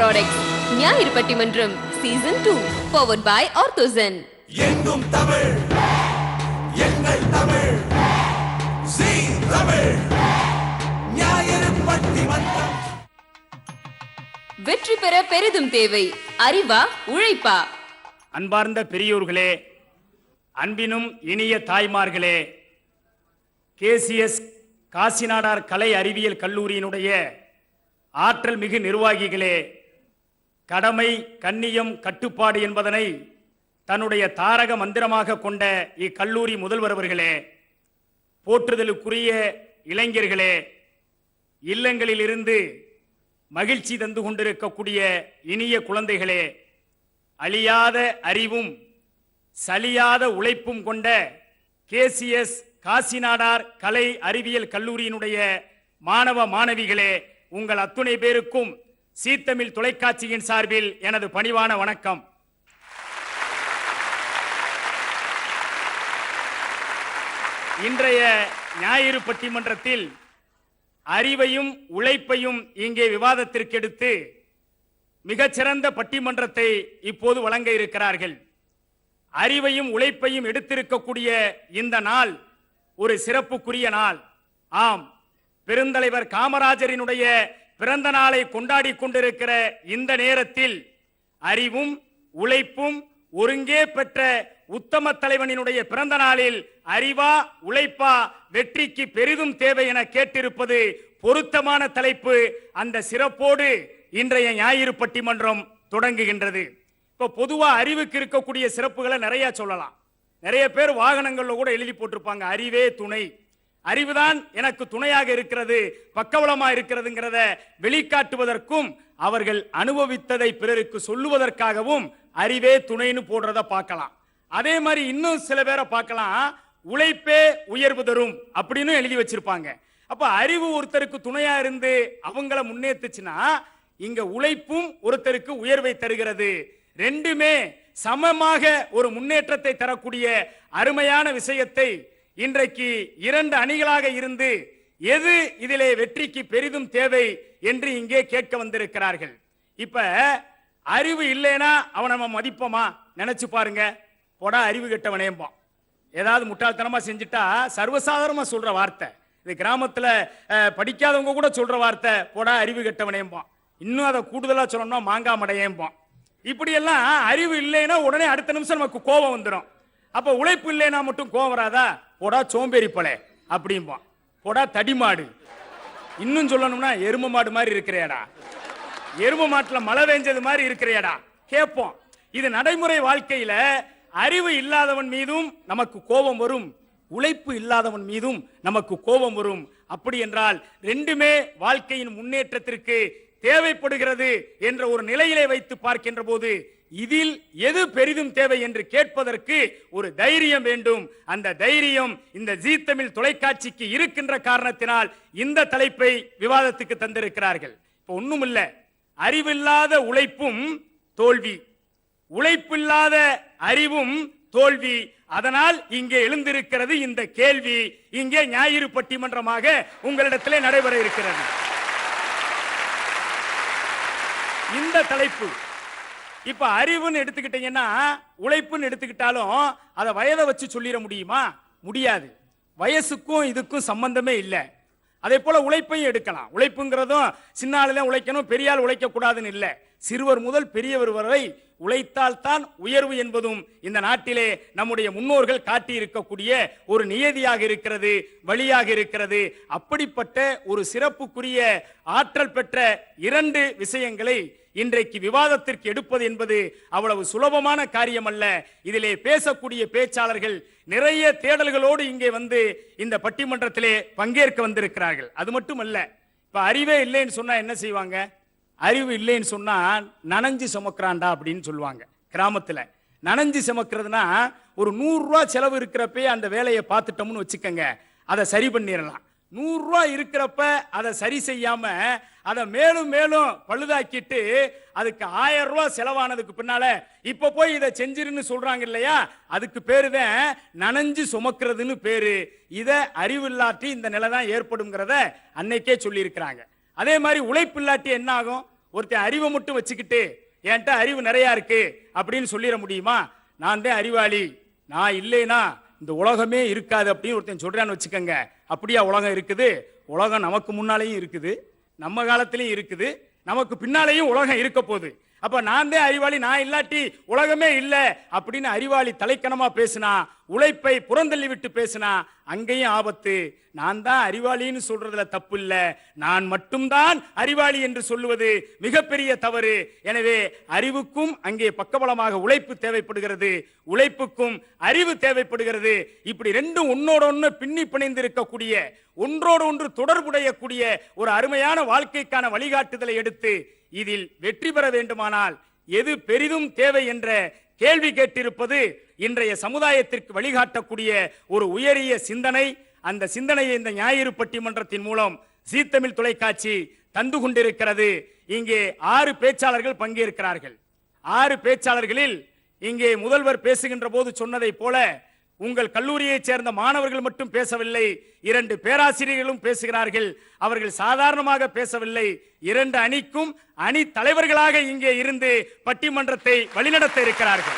Product ஞாயிறு பட்டிமன்றம் season 2 forward by Orthozen. எங்கும் தமிழ் எங்கள் தமிழ் ஜீ தமிழ் ஞாயிறு பட்டிமன்றம். வெற்றி பெற பெரிதும் தேவை அறிவா உழைப்பா? அன்பார்ந்த பெரியோர்களே, அன்பினும் இனிய தாய்மார்களே, கேசிஎஸ் காசிநாடார் கலை அறிவியல் கல்லூரியினுடைய ஆற்றல் மிகு நிர்வாகிகளே, கடமை கண்ணியம் கட்டுப்பாடு என்பதனை தன்னுடைய தாரக மந்திரமாக கொண்ட இக்கல்லூரி முதல்வர் அவர்களே, போற்றுதலுக்குரிய இளைஞர்களே, இல்லங்களில் இருந்து மகிழ்ச்சி தந்து கொண்டிருக்கக்கூடிய இனிய குழந்தைகளே, அழியாத அறிவும் சலியாத உழைப்பும் கொண்ட கேசிஎஸ் காசிநாடார் கலை அறிவியல் கல்லூரியினுடைய மாணவ மாணவிகளே, உங்கள் அத்துணை பேருக்கும் சீத்தமிழ் தொலைக்காட்சியின் சார்பில் எனது பணிவான வணக்கம். இன்றைய ஞாயிறு பட்டிமன்றத்தில் அறிவையும் உழைப்பையும் இங்கே விவாதத்திற்கு எடுத்து மிகச்சிறந்த பட்டிமன்றத்தை இப்போது வழங்க இருக்கிறார்கள். அறிவையும் உழைப்பையும் எடுத்திருக்கக்கூடிய இந்த நாள் ஒரு சிறப்புக்குரிய நாள். ஆம், பெருந்தலைவர் காமராஜரினுடைய பிறந்த நாளை கொண்டாடி கொண்டிருக்கிற இந்த நேரத்தில் அறிவும் உழைப்பும் ஒருங்கே பெற்ற உத்தம தலைவனினுடைய பிறந்த நாளில் அறிவா உழைப்பா வெற்றிக்கு பெரிதும் தேவை என கேட்டிருப்பது பொருத்தமான தலைப்பு. அந்த சிறப்போடு இன்றைய ஞாயிறு பட்டிமன்றம் தொடங்குகின்றது. இப்ப பொதுவா அறிவுக்கு இருக்கக்கூடிய சிறப்புகளை நிறைய சொல்லலாம். நிறைய பேர் வாகனங்கள்ல கூட எழுதி போட்டிருப்பாங்க, அறிவே துணை, அறிவுதான் எனக்கு துணையாக இருக்கிறது, பக்கபலமா இருக்கிறதுங்கிறத வெளிக்காட்டுவதற்கும் அவர்கள் அனுபவித்ததை பிறருக்கு சொல்லுவதற்காகவும் அறிவே துணைன்னு போடுறத பார்க்கலாம். அதே மாதிரி இன்னும் சில பேரை பார்க்கலாம், உழைப்பே உயர்வு தரும் அப்படின்னு எழுதி வச்சிருப்பாங்க. அப்ப அறிவு ஒருத்தருக்கு துணையா இருந்து அவங்கள முன்னேற்றுச்சுன்னா, இங்க உழைப்பும் ஒருத்தருக்கு உயர்வை தருகிறது. ரெண்டுமே சமமாக ஒரு முன்னேற்றத்தை தரக்கூடிய அருமையான விஷயத்தை இன்றைக்கு இரண்டு அணிகளாக இருந்து எது இதிலே வெற்றிக்கு பெரிதும் தேவை என்று இங்கே கேட்க வந்திருக்கிறார்கள். இப்ப அறிவு இல்லைனா அவனை நம்ம மதிப்போமா? நினைச்சு பாருங்க. போடா அறிவு கெட்டவனேம்பான். ஏதாவது முட்டாள்தனமா செஞ்சுட்டா சர்வசாதாரணமா சொல்ற வார்த்தை இது. கிராமத்துல படிக்காதவங்க கூட சொல்ற வார்த்தை போடா அறிவு கெட்டவனேம்பான். இன்னும் அதை கூடுதலா சொல்லணும்னா மாங்காமடையேம்பான். இப்படி எல்லாம் அறிவு இல்லைன்னா உடனே அடுத்த நிமிஷம் நமக்கு கோபம் வந்துடும். அப்ப உழைப்பு இல்லைன்னா மட்டும் கோபம் வராதா? போடா சோம்பேறி பழை அப்படிம்பான். போடா தடிமாடு. இன்னும் சொல்லணும்னா எரும மாடு மாதிரி இருக்கிறேடா, எரும மாட்டுல மழை பெஞ்சது மாதிரி இருக்கிறேடா கேட்போம். இது நடைமுறை வாழ்க்கையில அறிவு இல்லாதவன் மீதும் நமக்கு கோபம் வரும், உழைப்பு இல்லாதவன் மீதும் நமக்கு கோபம் வரும். அப்படி என்றால் ரெண்டுமே வாழ்க்கையின் முன்னேற்றத்திற்கு தேவைப்படுகிறது என்ற ஒரு நிலையிலே வைத்து பார்க்கின்ற போது இதில் எது பெரிதும் தேவை என்று கேட்பதற்கு ஒரு தைரியம் வேண்டும். அந்த தைரியம் இந்த ஜீ தமிழ் தொலைக்காட்சிக்கு இருக்கின்ற காரணத்தினால் இந்த தலைப்பை விவாதத்துக்கு தந்திருக்கிறார்கள். இப்ப ஒண்ணும் இல்ல, அறிவில்லாத உழைப்பும் தோல்வி, உழைப்பில்லாத அறிவும் தோல்வி. அதனால் இங்கே எழுந்திருக்கிறது இந்த கேள்வி. இங்கே ஞாயிறு பட்டிமன்றமாக உங்களிடத்திலே நடைபெற இருக்கிறது. இந்த தலைப்பு இப்ப அறிவுன்னு எடுத்துக்கிட்டீங்கன்னா, உழைப்புன்னு எடுத்துக்கிட்டாலும் அதை வயதை வச்சு சொல்லிட முடியுமா? முடியாது. வயசுக்கும் இதுக்கும் சம்பந்தமே இல்லை. அதே போல உழைப்பையும் எடுக்கலாம். உழைப்புங்கிறதும் சின்ன ஆளுல உழைக்கணும், பெரிய ஆள் உழைக்க கூடாதுன்னு இல்லை. சிறுவர் முதல் பெரியவர் வரை உழைத்தால் தான் உயர்வு என்பதும் இந்த நாட்டிலே நம்முடைய முன்னோர்கள் காட்டி இருக்கக்கூடிய ஒரு நியதியாக இருக்கிறது, வழியாக இருக்கிறது. அப்படிப்பட்ட ஒரு சிறப்புக்குரிய ஆற்றல் பெற்ற இரண்டு விஷயங்களை இன்றைக்கு விவாதத்திற்கு எடுப்பது என்பது அவ்வளவு சுலபமான காரியம் அல்ல. இதிலே பேசக்கூடிய பேச்சாளர்கள் நிறைய தேடல்களோடு இங்கே வந்து இந்த பட்டிமன்றத்திலே பங்கேற்க வந்திருக்கிறார்கள். அது மட்டுமல்ல, இப்ப அறிவே இல்லைன்னு சொன்னா என்ன செய்வாங்க? அறிவு இல்லைன்னு சொன்னா நனைஞ்சு சுமக்கிறான்டா அப்படின்னு சொல்லுவாங்க. கிராமத்துல நனைஞ்சு சுமக்கிறதுனா ஒரு 100 ரூபாய் செலவு இருக்கிறப்ப அந்த வேலையை பார்த்துட்டோம்னு வச்சுக்கோங்க, அதை சரி பண்ணிடலாம். 100 ரூபாய் இருக்கிறப்ப அதை சரி செய்யாம அதை மேலும் மேலும் பழுதாக்கிட்டு அதுக்கு 1000 ரூபாய் செலவானதுக்கு பின்னால இப்ப போய் இதை செஞ்சிருன்னு சொல்றாங்க இல்லையா, அதுக்கு பேருதான் நனைஞ்சு சுமக்கிறதுன்னு பேரு. இதை அறிவில்லாட்டி இந்த நிலை தான் ஏற்படுங்கிறத அன்னைக்கே சொல்லி இருக்கிறாங்க. அதே மாதிரி உழைப்பு இல்லாட்டி என்ன ஆகும்? ஒருத்தன் அறிவை மட்டும் வச்சுக்கிட்டு என்கிட்ட அறிவு நிறைய இருக்கு அப்படின்னு சொல்லிட முடியுமா? நான் தான் அறிவாளி, நான் இல்லைனா இந்த உலகமே இருக்காது அப்படின்னு ஒருத்தன் சொல்றான்னு வச்சுக்கோங்க. அப்படியா உலகம் இருக்குது? உலகம் நமக்கு முன்னாலேயும் இருக்குது, நம்ம காலத்திலையும் இருக்குது, நமக்கு பின்னாலேயும் உலகம் இருக்க போகுது. அப்ப நான் தான் அறிவாளி, நான் இல்லாட்டி உலகமே இல்ல அப்படின்னு அறிவாளி தலைக்கணமா பேசினா, உழைப்பை புறந்தள்ளி விட்டு பேசினா அங்கேயும் ஆபத்து. நான் தான் அறிவாளின்னு சொல்றதுல தப்பு இல்ல, நான் மட்டும்தான் அறிவாளி என்று சொல்லுவது மிகப்பெரிய தவறு. எனவே அறிவுக்கும் அங்கே பக்கபலமாக உழைப்பு தேவைப்படுகிறது, உழைப்புக்கும் அறிவு தேவைப்படுகிறது. இப்படி ரெண்டும் ஒன்னோட ஒன்று பின்னி பிணைந்து இருக்கக்கூடிய, ஒன்றோடு ஒன்று தொடர்புடையக்கூடிய ஒரு அருமையான வாழ்க்கைக்கான வழிகாட்டுதலை எடுத்து இதில் வெற்றி பெற வேண்டுமானால் எது பெரிதும் தேவை என்ற கேள்வி கேட்டிருப்பது இன்றைய சமுதாயத்திற்கு வழிகாட்டக்கூடிய ஒரு உயரிய சிந்தனை. அந்த சிந்தனையை இந்த ஞாயிறு பட்டிமன்றத்தின் மூலம் ஜீ தமிழ் தொலைக்காட்சி தந்து கொண்டிருக்கிறது. இங்கே 6 பேச்சாளர்கள் பங்கேற்கிறார்கள். 6 பேச்சாளர்களில் இங்கே முதல்வர் பேசுகின்ற போது சொன்னதை போல உங்கள் கல்லூரியைச் சேர்ந்த மாணவர்கள் மட்டும் பேசவில்லை, 2 பேராசிரியர்களும் பேசுகிறார்கள். அவர்கள் சாதாரணமாக பேசவில்லை, 2 அணிக்கும் அணி தலைவர்களாக இங்கே இருந்து பட்டிமன்றத்தை வழிநடத்த இருக்கிறார்கள்.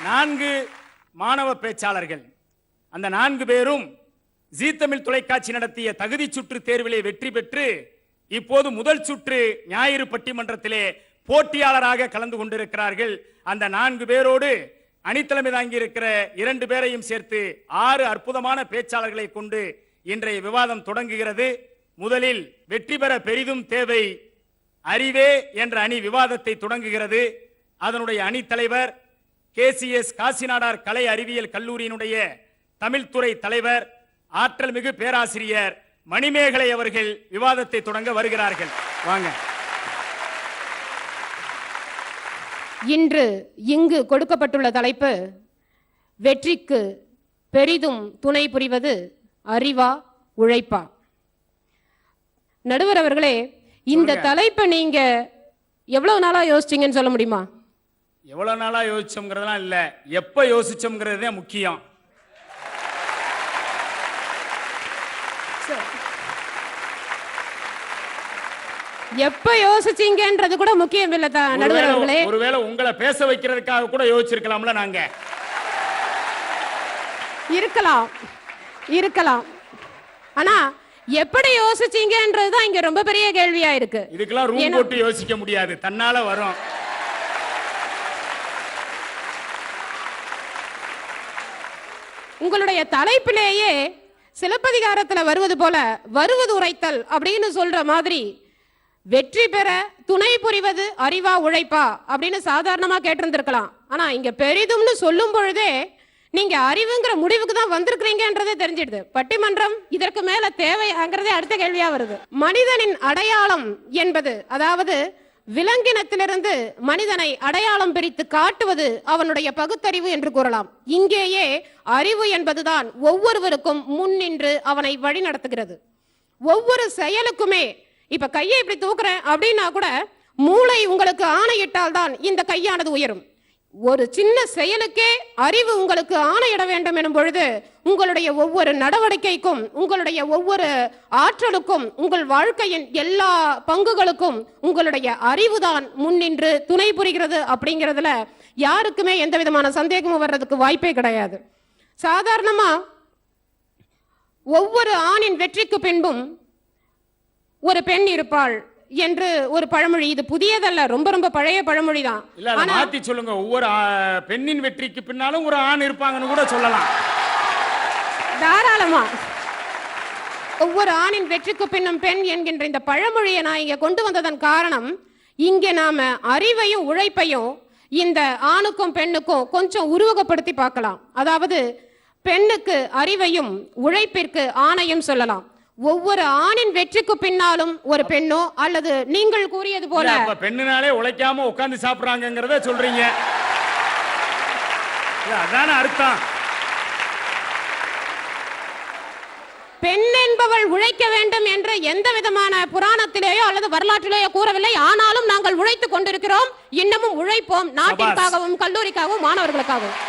4 மாணவ பேச்சாளர்கள். அந்த 4 பேரும் ஜீ தமிழ் தொலைக்காட்சி நடத்திய தகுதி சுற்று தேர்விலே வெற்றி பெற்று இப்போது முதல் சுற்று ஞாயிறு பட்டிமன்றத்திலே போட்டியாளராக கலந்து கொண்டிருக்கிறார்கள். அந்த 4 பேரோடு அணித்தலைமை தாங்கி இருக்கிற 2 பேரையும் சேர்த்து 6 அற்புதமான பேச்சாளர்களை கொண்டு இன்றைய விவாதம் தொடங்குகிறது. முதலில் வெற்றி பெற பெரிதும் தேவை அறிவே என்ற அணி விவாதத்தை தொடங்குகிறது. அதனுடைய அணித்தலைவர் கேசிஎஸ் காசிநாடார் கலை அறிவியல் கல்லூரியினுடைய தமிழ்துறை தலைவர் ஆற்றல் மிகு பேராசிரியர் மணிமேகலை அவர்கள் விவாதத்தை தொடங்க வருகிறார்கள். வாங்க. இன்று இங்கு கொடுக்கப்பட்டுள்ள தலைப்பு வெற்றிக்கு பெரிதும் துணை புரிவது அறிவா உழைப்பா. நடுவர் அவர்களே, இந்த தலைப்பை நீங்க எவ்வளவு நாளா யோசிச்சீங்கன்னு சொல்ல முடியுமா? எவ்வளவு நாளா யோசிச்சோம்ங்கிறதெல்லாம் இல்ல, எப்ப யோசிச்சோம்ங்கிறதே முக்கியம். எப்ப யோசிச்சீங்கன்றது கூட முக்கியம் இல்ல நடுவர் அவர்களே. ஒருவேளை உங்களை பேச வைக்கிறதுக்காக கூட யோசிச்சிருக்கலாம்ல. நாங்க இருக்கலாம். ஆனா எப்படி யோசிச்சீங்கன்றதுதான் இங்க ரொம்ப பெரிய கேள்வியா இருக்கு. இதுக்கெல்லாம் ரூம் போட்டு யோசிக்க முடியாது, தன்னால வரும். உங்களுடைய தலைப்பிலேயே சிலப்பதிகாரத்துல வருவது போல வருவது உரைத்தல் அப்படின்னு சொல்ற மாதிரி வெற்றி பெற துணை புரிவது அறிவா உழைப்பா அப்படின்னு சாதாரணமா கேட்டிருந்திருக்கலாம். ஆனா இங்க பெரிதும்னு சொல்லும் பொழுதே நீங்க அறிவுங்கிற முடிவுக்கு தான் வந்திருக்கிறீங்கன்றதே தெரிஞ்சிடுது. பட்டிமன்றம் இதற்கு மேல தேவைங்கிறதே அடுத்த கேள்வியா வருது. மனிதனின் அடையாளம் என்பது, அதாவது விலங்கினத்திலிருந்து மனிதனை அடையாளம் பிரித்து காட்டுவது அவனுடைய பகுத்தறிவு என்று கூறலாம். இங்கேயே அறிவு என்பதுதான் ஒவ்வொருவருக்கும் முன் நின்று அவனை வழி நடத்துகிறது. ஒவ்வொரு செயலுக்குமே, இப்ப கையை இப்படி தூக்குறேன் அப்படின்னா கூட மூளை உங்களுக்கு ஆணையிட்டால் தான் இந்த கையானது உயரும். ஒரு சின்ன செயலுக்கே அறிவு உங்களுக்கு ஆணையிட வேண்டும் எனும் பொழுது உங்களுடைய ஒவ்வொரு நடவடிக்கைக்கும், உங்களுடைய ஒவ்வொரு ஆற்றலுக்கும், உங்கள் வாழ்க்கையின் எல்லா பங்குகளுக்கும் உங்களுடைய அறிவுதான் முன்னின்று துணை புரிகிறது. அப்படிங்கிறதுல யாருக்குமே எந்த விதமான சந்தேகமும் வர்றதுக்கு வாய்ப்பே கிடையாது. சாதாரணமா ஒவ்வொரு ஆணின் வெற்றிக்கு பின்பும் ஒரு பெண் இருப்பாள் என்று ஒரு பழமொழி. இது புதியதல்ல, ரொம்ப ரொம்ப பழைய பழமொழி தான். மாத்தி சொல்லுங்க. ஒவ்வொரு பெண்ணின் வெற்றிக்கு பின்னாலும் ஒரு ஆண் இருப்பாங்கன்னு கூட சொல்லலாம். தாராளமா. ஒவ்வொரு ஆணின் வெற்றிக்கு பின்னும் பெண் என்கின்ற இந்த பழமொழியை நான் இங்க கொண்டு வந்ததன் காரணம், இங்க நாம அறிவையும் உழைப்பையும் இந்த ஆணுக்கும் பெண்ணுக்கும் கொஞ்சம் உருவகப்படுத்தி பார்க்கலாம். அதாவது பெண்ணுக்கு அறிவையும் உழைப்பிற்கு ஆணையும் சொல்லலாம். ஒவ்வொரு ஆணின் வெற்றிக்கு பின்னாலும் ஒரு பெண்ணோ அல்லது நீங்கள் கூறியது போல பெண்ணுனாலே உழைக்காம உட்கார்ந்து சாப்பிடுறாங்கங்கறத சொல்றீங்க, அதான அர்த்தம்? பெண் என்பவள் உழைக்க வேண்டும் என்று எந்த விதமான புராணத்திலேயோ அல்லது வரலாற்றிலேயோ கூறவில்லை. ஆனாலும் நாங்கள் உழைத்துக் கொண்டிருக்கிறோம், இன்னமும் உழைப்போம், நாட்டிற்காகவும் கல்லூரிக்காகவும் மாணவர்களுக்காகவும்.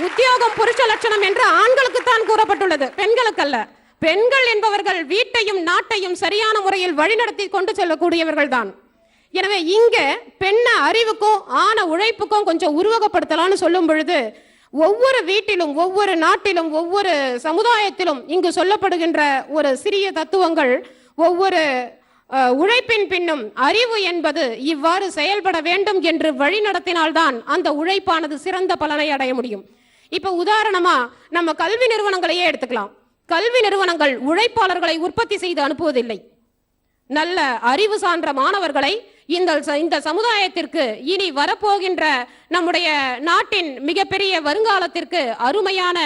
உத்தியோகம் புருஷ லட்சணம் என்று ஆண்களுக்கு தான் கூறப்பட்டுள்ளது, பெண்களுக்கு அல்ல. பெண்கள் என்பவர்கள் வீட்டையும் நாட்டையும் சரியான முறையில் வழிநடத்தி கொண்டு செல்லக்கூடியவர்கள் தான். எனவே இங்க பெண்ண அறிவுக்கும் ஆன உழைப்புக்கும் கொஞ்சம் உருவகப்படுத்தலாம்னு சொல்லும் பொழுது ஒவ்வொரு வீட்டிலும் ஒவ்வொரு நாட்டிலும் ஒவ்வொரு சமுதாயத்திலும் இங்கு சொல்லப்படுகின்ற ஒரு சிறிய தத்துவங்கள் ஒவ்வொரு உழைப்பின் பின்னும் அறிவு என்பது இவ்வாறு செயல்பட வேண்டும் என்று வழி நடத்தினால்தான் அந்த உழைப்பானது சிறந்த பலனை அடைய முடியும். இப்ப உதாரணமா நம்ம கல்வி நிறுவனங்களையே எடுத்துக்கலாம். கல்வி நிறுவனங்கள் உழைப்பாளர்களை உற்பத்தி செய்து அனுப்புவதில்லை. நல்ல அறிவு சான்ற மாணவர்களை இந்த சமுதாயத்திற்கு இனி வரப்போகின்ற நம்முடைய நாட்டின் மிகப்பெரிய வருங்காலத்திற்கு அருமையான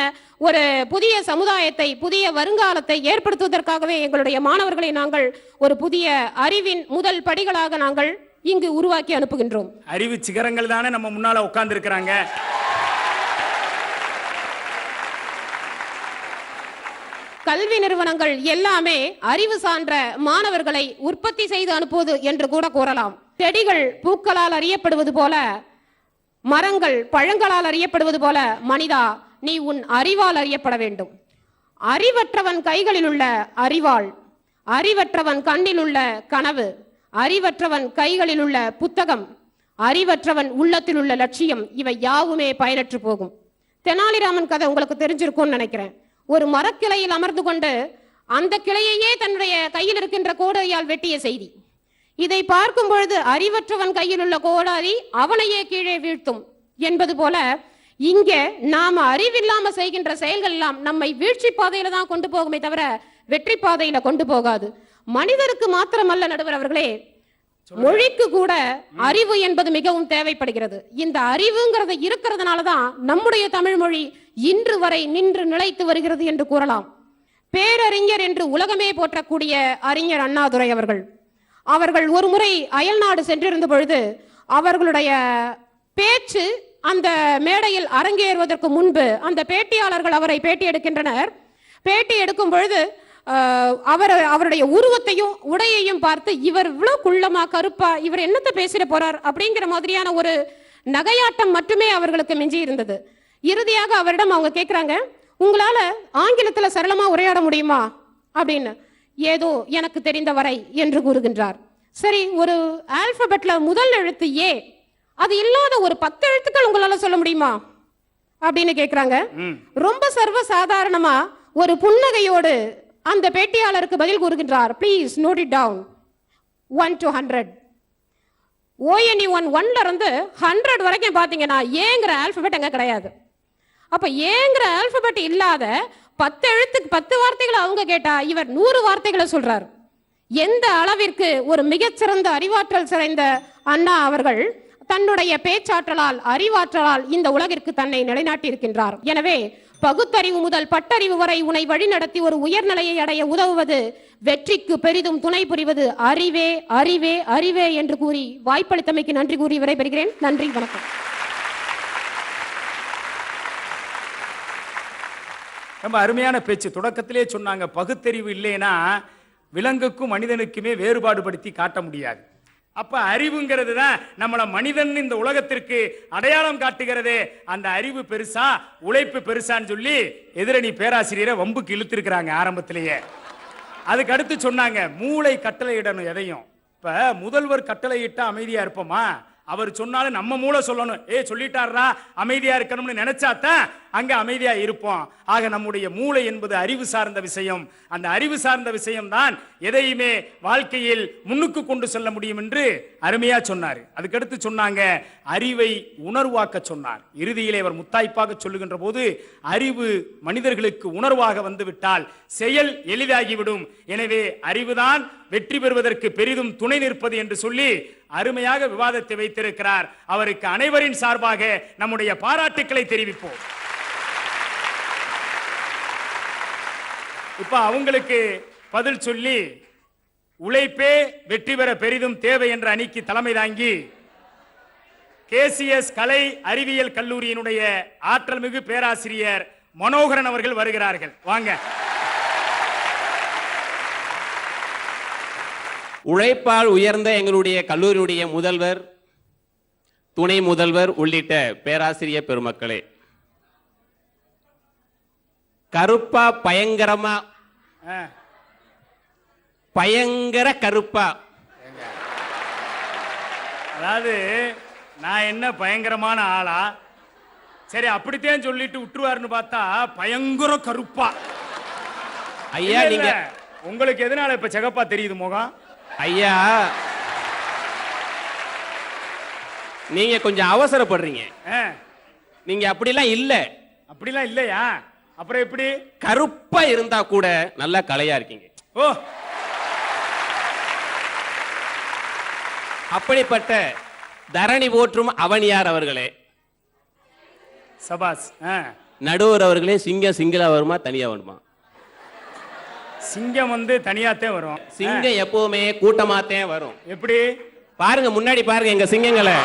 ஒரு புதிய சமுதாயத்தை புதிய வருங்காலத்தை ஏற்படுத்துவதற்காகவே எங்களுடைய மாணவர்களை நாங்கள் ஒரு புதிய அறிவின் முதல் படிகளாக நாங்கள் இங்கு உருவாக்கி அனுப்புகின்றோம். அறிவு சிகரங்கள் தானே நம்ம முன்னால உட்கார்ந்து இருக்கிறாங்க. கல்வி நிறுவனங்கள் எல்லாமே அறிவு சான்ற மாணவர்களை உற்பத்தி செய்து அனுப்புவது என்று கூட கூறலாம். செடிகள் பூக்களால் அறியப்படுவது போல, மரங்கள் பழங்களால் அறியப்படுவது போல, மனிதா நீ உன் அறிவால் அறியப்பட வேண்டும். அறிவற்றவன் கைகளில் உள்ள அறிவாள், அறிவற்றவன் கண்ணில் உள்ள கனவு, அறிவற்றவன் கைகளில் உள்ள புத்தகம், அறிவற்றவன் உள்ளத்தில் உள்ள லட்சியம், இவை யாவுமே பயனற்று போகும். தெனாலிராமன் கதை உங்களுக்கு தெரிஞ்சிருக்கும்னு நினைக்கிறேன். ஒரு மரக்கிளையில் அமர்ந்து கொண்டு அந்த கிளையையே தன்னுடைய கையில் இருக்கின்ற கோடாரியால் வெட்டிய செய்தி. இதை பார்க்கும் பொழுது அறிவற்றவன் கையில் உள்ள கோடாரி அவனையே கீழே வீழ்த்தும் என்பது போல இங்கே நாம அறிவில்லாம செய்கின்ற செயல்கள் எல்லாம் நம்மை வீழ்ச்சி பாதையில தான் கொண்டு போகுமே தவிர வெற்றி பாதையில கொண்டு போகாது. மனிதருக்கு மாத்திரமல்ல நடுவர் அவர்களே, மொழிக்கு கூட அறிவு என்பது மிகவும் தேவைப்படுகிறது. இந்த அறிவுங்கிறது இருக்கிறதுனாலதான் நம்முடைய தமிழ் மொழி இன்று வரை நின்று நிலைத்து வருகிறது என்று கூறலாம். பேரறிஞர் என்று உலகமே போற்றக்கூடிய அறிஞர் அண்ணாதுரை அவர்கள் ஒரு முறை அயல்நாடு சென்றிருந்த பொழுது அவர்களுடைய பேச்சு அந்த மேடையில் அரங்கேறுவதற்கு முன்பு அந்த பேட்டியாளர்கள் அவரை பேட்டி எடுக்கின்றனர். பேட்டி எடுக்கும் பொழுது அவருடைய உருவத்தையும் உடையையும் பார்த்து இவர் இவ்வளவு குள்ளமா கருப்பா இவர் என்னத்தை பேசிட போறார் அப்படிங்கிற மாதிரியான ஒரு நகையாட்டம் மட்டுமே அவர்களுக்கு மிஞ்சி இருந்தது. இறுதியாக அவரிடம் அவங்க கேட்கிறாங்க, உங்களால ஆங்கிலத்துல சரளமா உரையாட முடியுமா அப்படின்னு. ஏதோ எனக்கு தெரிந்த வரை என்று கூறுகின்றார். சரி, ஒரு ஆல்பபெட்ல முதல் எழுத்து ஏ, அது இல்லாத ஒரு 10 எழுத்துக்கள் உங்களால சொல்ல முடியுமா அப்படின்னு கேட்கிறாங்க. ரொம்ப சர்வ சாதாரணமா ஒரு புன்னகையோடு அந்த பேட்டியாளருக்கு பதில் கூறுகின்றார், please note it down 1 to 100. ONE1 1ல இருந்து 100 வரைக்கும் பாத்தீங்கன்னா ஏங்கிற ஆல்பபெட் அங்க கிடையாது. அப்ப ஏங்கிற ஆல்பபெட் இல்லாத 10 வார்த்தைகளை அவங்க கேட்டா இவர் 100 வார்த்தைகளை சொல்றார். எந்த அளவிற்கு ஒரு மிகச்சிறந்த அறிவாற்றல் சிறந்த அண்ணா அவர்கள் தன்னுடைய பேச்சாற்றலால் அறிவாற்றலால் இந்த உலகிற்கு தன்னை நிலைநாட்டி இருக்கின்றார். எனவே பகுத்தறிவு முதல் பட்டறிவு வரை உன்னை வழிநடத்தி ஒரு உயர்நிலையை அடைய உதவுவது, வெற்றிக்கு பெரிதும் துணை புரிவது அறிவே அறிவே அறிவே என்று கூறி வாய்ப்பளித்தமைக்கு நன்றி கூறி விடைபெறுகிறேன். நன்றி, வணக்கம். ரொம்ப அருமையான பேச்சு. தொடக்கத்திலே சொன்னாங்க, பகுத்தறிவு இல்லைன்னா விலங்குக்கும் மனிதனுக்குமே வேறுபாடு படுத்தி காட்ட முடியாது. அப்ப அறிவுங்கிறது தான் நம்மள மனிதன் இந்த உலகத்திற்கு அடையாளம் காட்டுகிறதே. அந்த அறிவு பெருசா உழைப்பு பெருசான்னு சொல்லி எதிரணி பேராசிரியரை வம்புக்கு இழுத்திருக்கிறாங்க ஆரம்பத்திலேயே. அதுக்கு அடுத்து சொன்னாங்க, மூளை கட்டளையிடணும் எதையும். இப்ப முதல்வர் கட்டளையிட்டா அமைதியா இருப்போமா? அவர் சொன்னாலும் நம்ம மூளை சொல்லணும், சொல்லிட்டாரா அமைதியா இருக்கணும்னு நினைச்சாதான் அங்க அமைதியா இருப்போம். ஆக நம்முடைய மூளை என்பது அறிவு சார்ந்த விஷயம். அந்த அறிவு சார்ந்த விஷயம் தான் எதையுமே வாழ்க்கையில் முன்னுக்கு கொண்டு செல்ல முடியும் என்று அருமையா சொன்னார். அதுக்கடுத்து சொன்னாங்க, அறிவை உணர்வாக்க சொன்னார். இறுதியிலே அவர் முத்தாய்ப்பாக சொல்லுகின்ற போது, அறிவு மனிதர்களுக்கு உணர்வாக வந்துவிட்டால் செயல் எளிதாகிவிடும். எனவே அறிவுதான் வெற்றி பெறுவதற்கு பெரிதும் துணை நிற்பது என்று சொல்லி அருமையாக விவாதத்தை வைத்திருக்கிறார். அவருக்கு அனைவரின் சார்பாக நம்முடைய பாராட்டுக்களை தெரிவிப்போம். இப்ப அவங்களுக்கு பதில் சொல்லி, உழைப்பே வெற்றி பெற பெரிதும் தேவை என்ற அணிக்கு தலைமை தாங்கி KCS கலை அறிவியல் கல்லூரியினுடைய ஆற்றல் மிகு பேராசிரியர் மனோகரன் அவர்கள் வருகிறார்கள். வாங்க. உழைப்பால் உயர்ந்த எங்களுடைய கல்லூரியுடைய முதல்வர், துணை முதல்வர் உள்ளிட்ட பேராசிரியர் பெருமக்களே, கருப்பா பயங்கரமா பயங்கர கருப்பா. அதாவது நான் என்ன பயங்கரமான ஆளா? சரி, அப்படித்தான் சொல்லிட்டு விட்டுருவாருன்னு பார்த்தா பயங்கர கருப்பா. ஐயா நீங்க உங்களுக்கு எதனால இப்ப சிகப்பா தெரியுது முகம்? ஐயா நீங்க கொஞ்சம் அவசரப்படுறீங்க. நீங்க அப்படிலாம் இல்ல. அப்படிலாம் இல்லையா? அப்புறம் எப்படி? கருப்பா இருந்தா கூட நல்லா கலையா இருக்கீங்க. ஓ, அப்படிப்பட்ட தரணி போற்றும் அவனியார் அவர்களே, சபாஸ். நடுவர் அவர்களே, சிங்கம் சிங்கிளா வருமா தனியா வருமா? சிங்கம் தனியாத்தே வரும். சிங்கம் எப்பவுமே கூட்டமாத்தே வரும். எப்படி? பாருங்க, முன்னாடி பாருங்க எங்க சிங்கங்களை.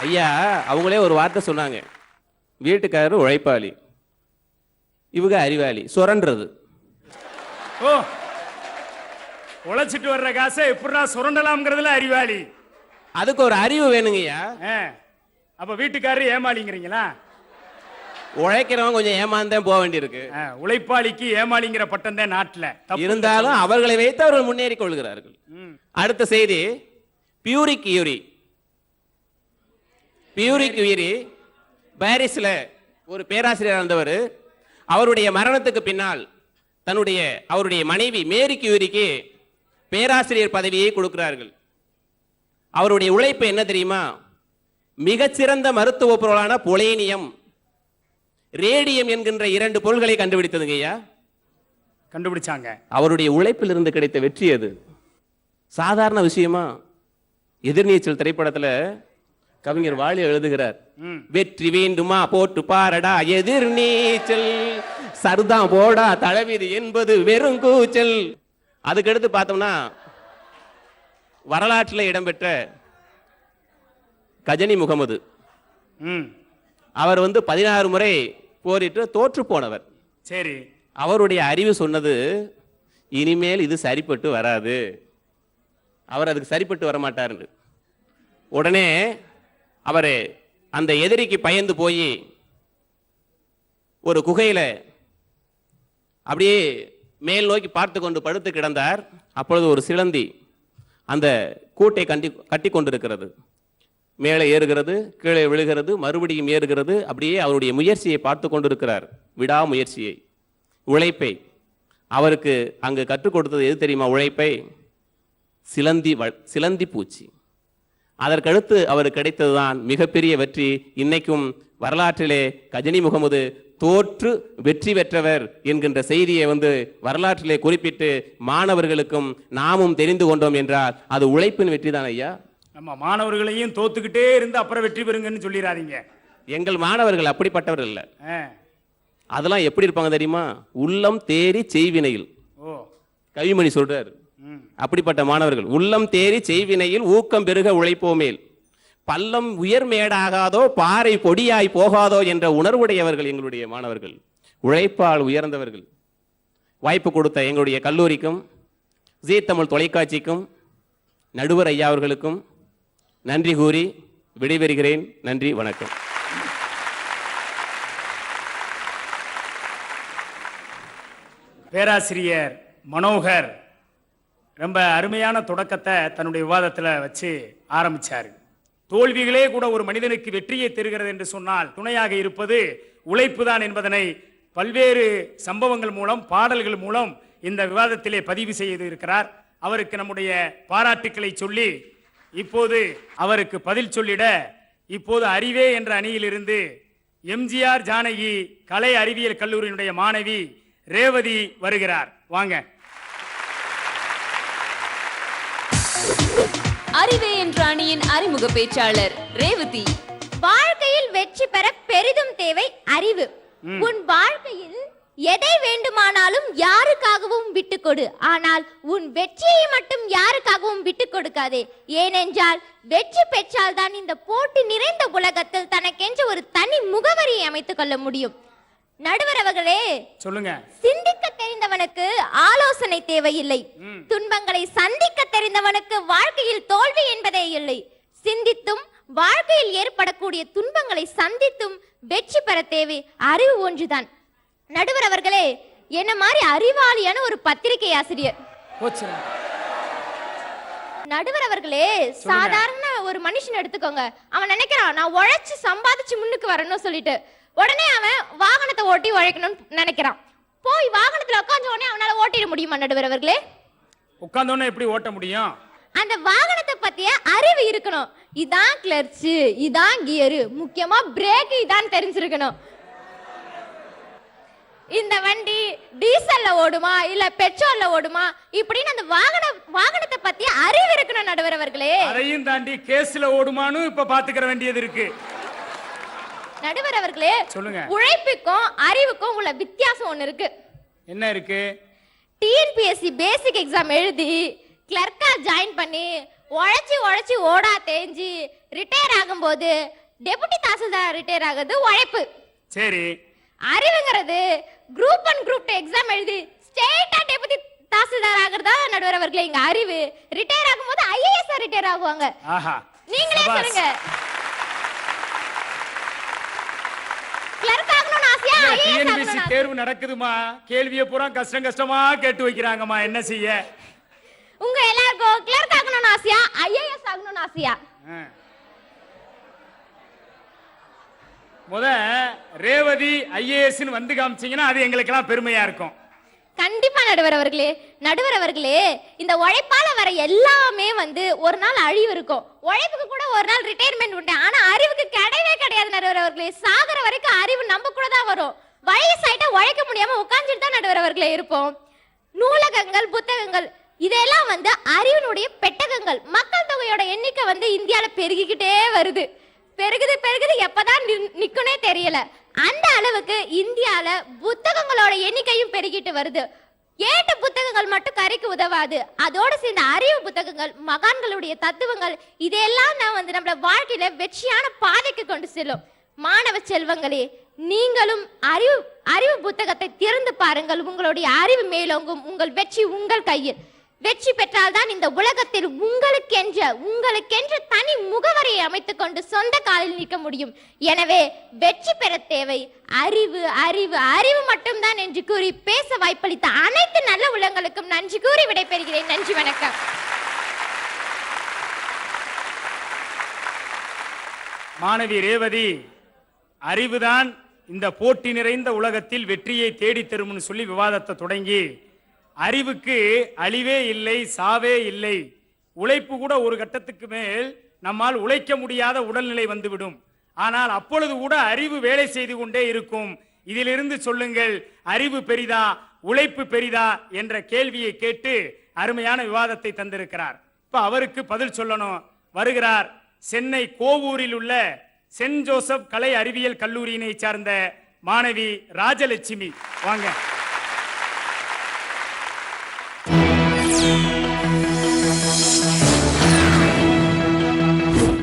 ஐயா அவங்களே ஒரு வார்த்தை சொன்னாங்க, வீட்டுக்காரரு உழைப்பாளி, இவங்க அறிவாளி, சுரண்டது. ஓ, உழைச்சிட்டு வர்ற காசை எப்படிடா சுரண்டலாம்ங்கிறதுல அறிவாளி. அதுக்கு ஒரு அறிவு வேணுங்கய்யா. அப்ப வீட்டுக்காரரு ஏமாளிங்கிறீங்களா? உழைக்கிறவங்க கொஞ்சம் ஏமாந்தேன் போக வேண்டியிருக்கு. உழைப்பாளிக்கு ஏமாளிங்கிற பட்டம் தான் நாட்டுல. இருந்தாலும் அவர்களை வைத்து அவர்கள் முன்னேறி கொள்கிறார்கள். அடுத்த செய்தி, பியூரிக் யூரி. பியூரிக் யூரி பாரிஸ்ல ஒரு பேராசிரியர் இருந்தவர். அவருடைய மரணத்துக்கு பின்னால் அவருடைய மனைவி மேரி கியூரிக்கு பேராசிரியர் பதவியை கொடுக்கிறார்கள். அவருடைய உழைப்பு என்ன தெரியுமா? மிகச்சிறந்த மருத்துவ பொருளான பொலேனியம், ரேடியம் என்கின்ற 2 பொருள்களை கண்டுபிடித்ததுங்க ஐயா. கண்டுபிடிச்சாங்க. அவருடைய உழைப்பில் இருந்து கிடைத்த வெற்றி அது சாதாரண விஷயமா? எதிர்நீச்சல் திரைப்படத்துல கவிஞர் வாலி எழுதுகிறார், வெற்றி வேண்டுமா போட்டு பாரடா எதிர்நீச்சல், சர்தான் போடா தளவிதி என்பது வெறும் கூச்சல். அதுக்கடுத்து பார்த்தோம்னா வரலாற்றில் இடம்பெற்ற கஜனி முகமது, அவர் 16 முறை போரிட்டு தோற்று போனவர். சரி, அவருடைய அறிவு சொன்னது, இனிமேல் இது சரிப்பட்டு வராது, அவர் அதுக்கு சரிப்பட்டு வரமாட்டார். உடனே அவர் அந்த எதிரிக்கு பயந்து போய் ஒரு குகையில அப்படியே மேல் நோக்கி பார்த்து கொண்டு படுத்து கிடந்தார். அப்பொழுது ஒரு சிலந்தி அந்த கூட்டை கட்டி கொண்டிருக்கிறது. மேலே ஏறுகிறது, கீழே விழுகிறது, மறுபடியும் ஏறுகிறது. அப்படியே அவருடைய முயற்சியை பார்த்து கொண்டிருக்கிறார், விடாமுயற்சியை, உழைப்பை. அவருக்கு அங்கு கற்றுக் கொடுத்தது எது தெரியுமா? உழைப்பை, சிலந்தி பூச்சி. அதற்கடுத்து அவருக்கு கிடைத்ததுதான் மிகப்பெரிய வெற்றி. இன்னைக்கும் வரலாற்றிலே கஜனி முகமது தோற்று வெற்றி பெற்றவர் என்கின்ற செய்தியை வரலாற்றிலே குறிப்பிட்டு மாணவர்களுக்கும் நாமும் தெரிந்து கொண்டோம் என்றால் அது உழைப்பின் வெற்றி தான் ஐயா. நம்ம மாணவர்களையும் தோத்துக்கிட்டே இருந்து அப்புறம் வெற்றி பெறுங்கன்னு சொல்லிடாதீங்க. எங்கள் மாணவர்கள் அப்படிப்பட்டவர்கள் இல்ல. அதெல்லாம் எப்படி இருப்பாங்க தெரியுமா? உள்ளம் தேறி செய்வினையில். கவிமணி சொல்றாரு, அப்படிப்பட்ட மாணவர்கள். உள்ளம் தேறி செய்வினையில் ஊக்கம் பெருக உழைப்போமேல், பள்ளம் உயர்மேடாகாதோ பாறை பொடியாய் போகாதோ என்ற உணர்வுடையவர்கள் எங்களுடைய மாணவர்கள், உழைப்பால் உயர்ந்தவர்கள். வாய்ப்பு கொடுத்த எங்களுடைய கல்லூரிக்கும் ஜீ தமிழ் தொலைக்காட்சிக்கும் நடுவர் ஐயா அவர்களுக்கும் நன்றி கூறி விடைபெறுகிறேன். நன்றி, வணக்கம். பேராசிரியர் மனோகர் ரொம்ப அருமையான தொடக்கத்தை தன்னுடைய விவாதத்தில் வச்சு ஆரம்பிச்சாரு. தோல்விகளே கூட ஒரு மனிதனுக்கு வெற்றியை தருகிறது என்று சொன்னால் துணையாக இருப்பது உழைப்பு தான் என்பதனை பல்வேறு சம்பவங்கள் மூலம், பாடல்கள் மூலம் இந்த விவாதத்திலே பதிவு செய்து இருக்கிறார். அவருக்கு நம்முடைய பாராட்டுக்களை சொல்லி இப்போது அவருக்கு பதில் சொல்லிட இப்போது அறிவே என்ற அணியிலிருந்து எம்ஜிஆர் ஜானகி கலை அறிவியல் கல்லூரியினுடைய மாணவி ரேவதி வருகிறார். வாங்க. அறிவே என்ற அணியின் அறிமுக பேச்சாளர் ரேவதி. வாழ்க்கையில் வெற்றி பெற பெரிதும் தேவை அறிவு. உன் வாழ்க்கையில் எதை வேண்டுமானாலும் யாருக்காகவும் விட்டுக் கொடு, ஆனால் உன் வெற்றியை மட்டும் யாருக்காகவும் விட்டுக் கொடுக்காதே. ஏனென்றால் வெற்றி பெற்றால் தான் இந்த போட்டி நிறைந்த உலகத்தில் தனக்கென்று ஒரு தனி முகவரியை அமைத்துக் கொள்ள முடியும். நடுவர் அவர்களே, சொல்லுங்க. சிந்திக்க தெரிந்தவனுக்கு ஆலோசனை தேவையில்லை. துன்பங்களை சந்திக்க தெரிந்தவனுக்கு வாழ்க்கையில் தோல்வி என்பதே இல்லை. சிந்தித்தும் வாழ்க்கையில் ஏற்படக்கூடிய துன்பங்களை சந்தித்தும் வெற்றி பெற தேவை அறிவு ஒன்றுதான். நடுவர் அவர்களே, என்ன மாதிரி அறிவாளியான ஒரு பத்திரிகை ஆசிரியர் நடுவர் அவர்களே, சாதாரண ஒரு மனுஷன் எடுத்துக்கோங்க. அவன் நினைக்கிறான் நான் உழைச்சு சம்பாதிச்சு முன்னுக்கு வரணும்னு சொல்லிட்டு, உடனே அவன் வாகனத்தை ஓட்டி உழைக்கணும்னு நினைக்கிறான். போய் வாகனத்துல உட்கார்ந்த உடனே அவனால ஓட்டிட முடியுமா நடுவர் அவர்களே? உட்கார்ந்த உடனே எப்படி ஓட்ட முடியும்? அந்த வாகனத்தை பத்திய அறிவு இருக்கணும். இதான் கிளர்ச், இதான் கியர், முக்கியமா பிரேக் இதான் தெரிஞ்சிருக்கணும். இந்த வண்டி டீசல்ல ஓடுமா இல்ல பெட்ரோல்ல ஓடுமா இப்படின்னு அந்த வாகனத்தை பத்தி அறிவு இருக்கணும் நடுவர் அவர்களே. அதையும் தாண்டி கேஸ்ல ஓடுமான்னு இப்ப பாத்துக்கிற வேண்டியது இருக்கு. நடுவர் அவர்களே, சொல்லுங்க. உழைப்புக்கும் அறிவுக்கும் உள்ள வித்தியாசம் ஒண்ணு இருக்கு. என்ன இருக்கு? டிஎன்பிஎஸ்சி பேசிக் எக்ஸாம் எழுதி கிளர்க்கா ஜாயின் பண்ணி உழைச்சி ஓடா தேஞ்சி ரிட்டையர் ஆகும்போது டெபுட்டி தாசில்தார் ரிட்டையர் ஆகுது உழைப்பு. சரி. அறிவுங்கிறது குரூப் 1 குரூப் 2 எக்ஸாம் எழுதி ஸ்ட்ரெயிட்டா டெபுட்டி தாசில்தார் ஆகுறதா நடுவர் அவர்களே இங்க அறிவு. ரிட்டையர் ஆகும்போது ஐஏஎஸ் ரிட்டையர் ஆகுவாங்க. ஆஹா, நீங்களே சொல்லுங்க. கிளர்க் ஆகணும்னு ஆசையா ஐஏஎஸ் டிஎன்பிஎஸ்சி தேர்வு நடக்குதுமா, கேள்வியை பூரா கஷ்டமா கேட்டு வைக்கிறாங்கம்மா, என்ன செய்ய? உங்க எல்லாருக்கும் கிளர்க் ஆகணும்னு ஆசையா ஐஏஎஸ் ஆகணும்னு ஆசையா? முத ரேவதி ஐஏஎஸ் வந்து காமிச்சீங்கன்னா அது எங்களுக்கெல்லாம் பெருமையா இருக்கும். கண்டிப்பா நடுவர் அவர்களே. நடுவர் அவர்களே, இந்த உழைப்பால வர எல்லாமே ஒரு நாள் அழிவு இருக்கும். உழைப்புக்கு கூட ஒரு நாள் ரிட்டையர்மெண்ட் உண்டு. ஆனா அறிவுக்கு கிடையவே கிடையாது நடுவர் அவர்களே. சாகர வரைக்கும் அறிவு நம்ம கூட தான் வரும். வயசாயிட்டா உழைக்க முடியாம உட்கார்ந்துட்டு தான் நடுவர் அவர்களே இருப்போம். நூலகங்கள், புத்தகங்கள் இதெல்லாம் அறிவினுடைய பெட்டகங்கள். மக்கள் தொகையோட எண்ணிக்கை இந்தியால பெருகிக்கிட்டே வருது. பெருகுது எப்பதான் நிக்குனே தெரியல. அந்த அளவுக்கு இந்தியால புத்தகங்களோட எண்ணிக்கையும் பெருகிட்டு வருது. ஏட்டு புத்தகங்கள் மட்டும் கரைக்கு உதவாது. அதோடு சேர்ந்த அறிவு புத்தகங்கள், மகான்களுடைய தத்துவங்கள் இதெல்லாம் தான் நம்ம வாழ்க்கையில வெற்றியான பாதைக்கு கொண்டு செல்லும். மாணவ செல்வங்களே, நீங்களும் அறிவு புத்தகத்தை திறந்து பாருங்கள். உங்களுடைய அறிவு மேலோங்கும். உங்கள் வெற்றி உங்கள் கையில். வெற்றி பெற்றால்தான் இந்த உலகத்தில் உங்களுக்கென்ற தனி முகவரியை அமைத்துக் கொண்டு சொந்த காலில் நிற்க முடியும். எனவே வெற்றி பெற தேவை அறிவு, அறிவு, அறிவு மட்டும்தான் என்று கூறி பேச வாய்ப்பளித்த அனைத்து நல்ல உள்ளங்களுக்கும் நன்றி கூறி விடைபெறுகிறேன். நன்றி, வணக்கம். மாணவி ரேவதி, அறிவுதான் இந்த போட்டி நிறைந்த உலகத்தில் வெற்றியை தேடி தரும்னு சொல்லி விவாதத்தை தொடங்கி, அறிவுக்கு அழிவே இல்லை, சாவே இல்லை, உழைப்பு கூட ஒரு கட்டத்துக்கு மேல் நம்மால் உழைக்க முடியாத உடல்நிலை வந்துவிடும், ஆனால் அப்பொழுது கூட அறிவு வேலை செய்து கொண்டே இருக்கும். இதிலிருந்து சொல்லுங்கள், அறிவு பெரிதா உழைப்பு பெரிதா என்ற கேள்வியை கேட்டு அருமையான விவாதத்தை தந்திருக்கிறார். இப்ப அவருக்கு பதில் சொல்லணும். வருகிறார் சென்னை கோவூரில் உள்ள சென்ட் ஜோசப் கலை அறிவியல் கல்லூரியினை சார்ந்த மாணவி ராஜலட்சுமி. வாங்க.